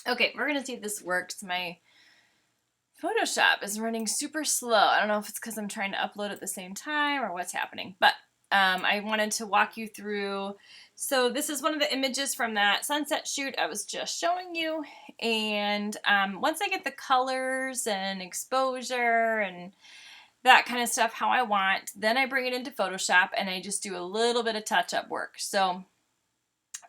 Okay, we're gonna see if this works. My Photoshop is running super slow. I don't know if it's because I'm trying to upload at the same time or what's happening, but I wanted to walk you through. So this is one of the images from that sunset shoot I was just showing you. And once I get the colors and exposure and that kind of stuff how I want, then I bring it into Photoshop and I just do a little bit of touch-up work. So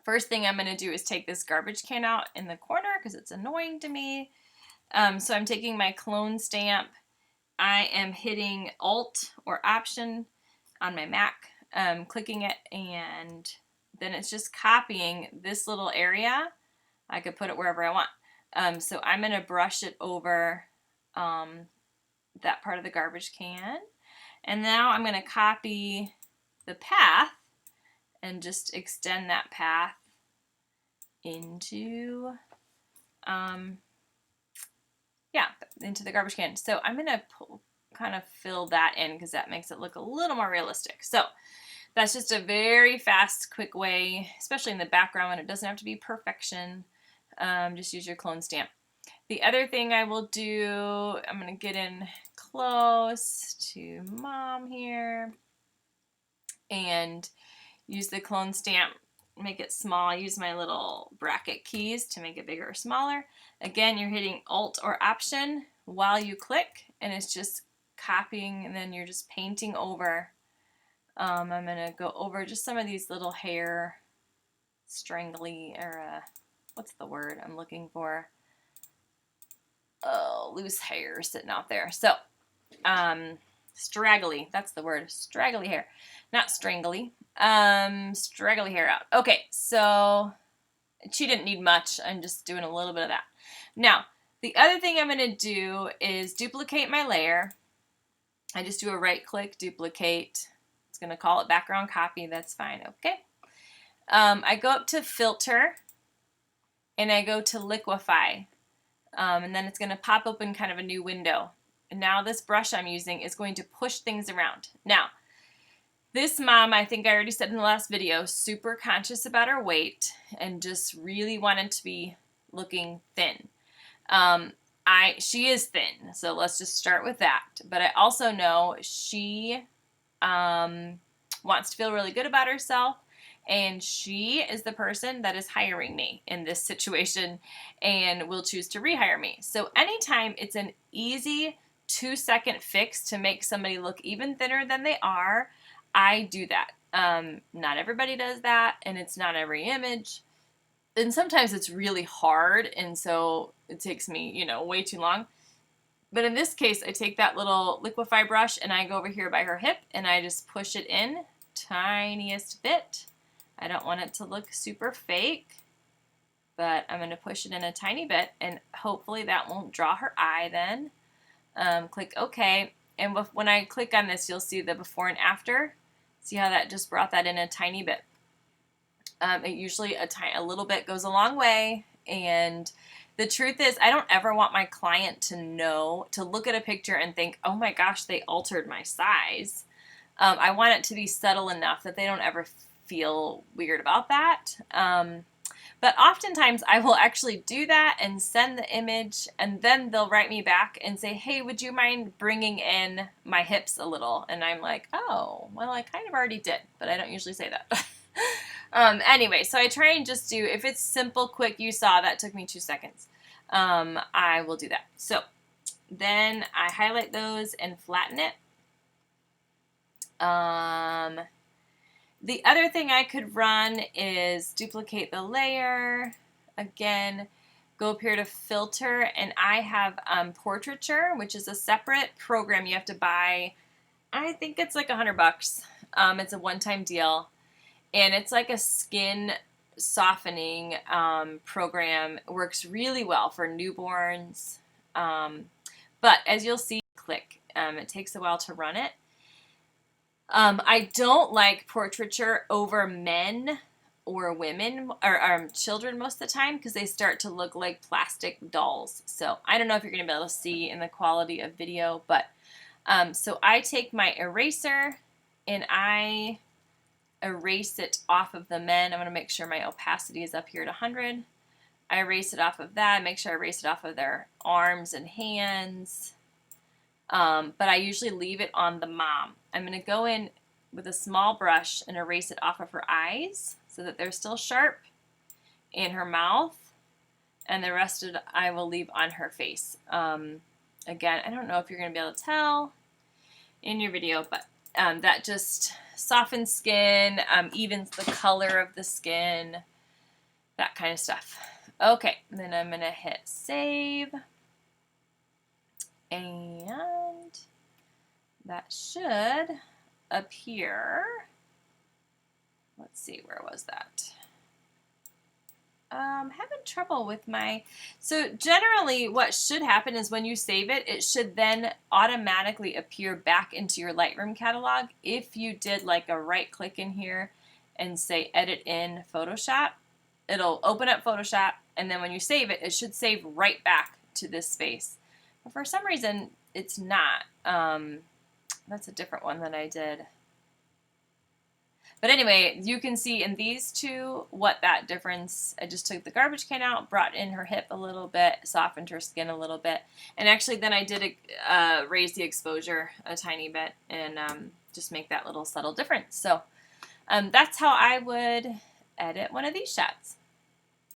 first thing I'm going to do is take this garbage can out in the corner because it's annoying to me. So I'm taking my clone stamp. I am hitting Alt or Option on my Mac, clicking it, and then it's just copying this little area. I could put it wherever I want. So I'm going to brush it over that part of the garbage can. And now I'm going to copy the path and just extend that path into into the garbage can. So I'm going to kind of fill that in because that makes it look a little more realistic. So that's just a very fast, quick way, especially in the background when it doesn't have to be perfection. Just use your clone stamp. The other thing I will do, I'm going to get in close to mom here and use the clone stamp, make it small. Use my little bracket keys to make it bigger or smaller. Again, you're hitting Alt or Option while you click, and it's just copying, and then you're just painting over. I'm going to go over just some of these little hair strangly, or what's the word I'm looking for? Oh, loose hair sitting out there. So, straggly, that's the word, straggly hair. Not strangly, straggly hair out. Okay, so she didn't need much. I'm just doing a little bit of that. Now, the other thing I'm going to do is duplicate my layer. I just do a right click, duplicate. It's going to call it background copy. That's fine. Okay. I go up to filter and I go to liquify. And then it's going to pop open kind of a new window. And now this brush I'm using is going to push things around. Now, this mom, I think I already said in the last video, super conscious about her weight and just really wanted to be looking thin. She is thin, so let's just start with that. But I also know she wants to feel really good about herself, and she is the person that is hiring me in this situation and will choose to rehire me. So anytime it's an easy 2-second fix to make somebody look even thinner than they are, I do that. Not everybody does that, and it's not every image. And sometimes it's really hard, and so it takes me, way too long. But in this case, I take that little liquify brush and I go over here by her hip and I just push it in, tiniest bit. I don't want it to look super fake, but I'm going to push it in a tiny bit, and hopefully that won't draw her eye then. Click OK, and when I click on this, you'll see the before and after. See how that just brought that in a tiny bit. Usually a little bit goes a long way, and the truth is I don't ever want my client to look at a picture and think, oh my gosh, they altered my size. I want it to be subtle enough that they don't ever feel weird about that. But oftentimes I will actually do that and send the image, and then they'll write me back and say, hey, would you mind bringing in my hips a little? And I'm like, oh, well, I kind of already did, but I don't usually say that. Anyway, so I try and just do, if it's simple, quick, you saw that took me 2 seconds. I will do that. So then I highlight those and flatten it. The other thing I could run is duplicate the layer. Again, go up here to filter, and I have portraiture, which is a separate program you have to buy. I think it's like $100. It's a one-time deal, and it's like a skin softening program. It works really well for newborns, but as you'll see, click. It takes a while to run it. I don't like portraiture over men or women or children most of the time because they start to look like plastic dolls. So I don't know if you're going to be able to see in the quality of video, but so I take my eraser and I erase it off of the men. I'm going to make sure my opacity is up here at 100. I erase it off of that. Make sure I erase it off of their arms and hands. But I usually leave it on the mom. I'm going to go in with a small brush and erase it off of her eyes so that they're still sharp, in her mouth, and the rest of it I will leave on her face. Again, I don't know if you're going to be able to tell in your video, but that just softens skin, evens the color of the skin, that kind of stuff. Okay, and then I'm going to hit save, and that should appear. Let's see, where was that? Having trouble with my, so generally what should happen is when you save it, it should then automatically appear back into your Lightroom catalog. If you did like a right click in here and say edit in Photoshop, it'll open up Photoshop, and then when you save it, it should save right back to this space. But for some reason, it's not. That's a different one that I did. But anyway, you can see in these two what that difference. I just took the garbage can out, brought in her hip a little bit, softened her skin a little bit, and actually then I did raise the exposure a tiny bit and just make that little subtle difference. So that's how I would edit one of these shots.